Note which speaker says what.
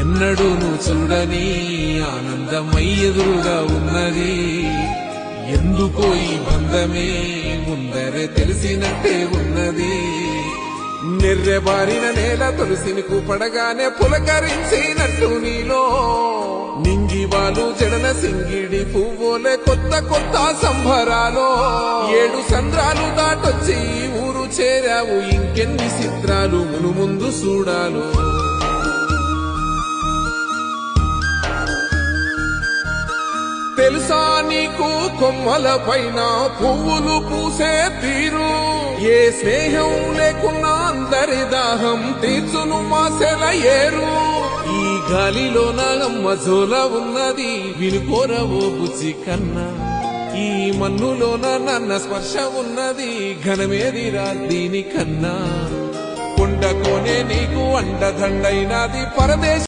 Speaker 1: ఎన్నడూను చూడని ఆనందమై ఎదురుగా ఉన్నది. ఎందుకో ఈ బంధమే ముందరే తెలిసినట్టే ఉన్నది. నెర్రెబారిన నేల తులసిని కూపడగానే పులకరించినట్టు నీలో నింగివాలు జడన సింగిడి పువ్వులే కొత్త కొత్త సంభరాలో 7 సంద్రాలు దాటొచ్చి ఊరు చేరావు. ఇంకెన్ని చిత్రాలు మును ముందు చూడాలో. తెలుసా నీకు కొమ్మల పైన పువ్వులు పూసే తీరు? ఏ స్నేహం లేకున్నా అందరి దాహం తీర్చును మాసెల ఏరు. ఈ గాలిలోన మజోల ఉన్నది వినుకోరవో బుజ్జి కన్నా. ఈ మన్నులోన నన్న స్పర్శ ఉన్నది ఘనమేదిరా దీనికన్నా. కొండ కోనే నీకు అండదండైనది పరదేశ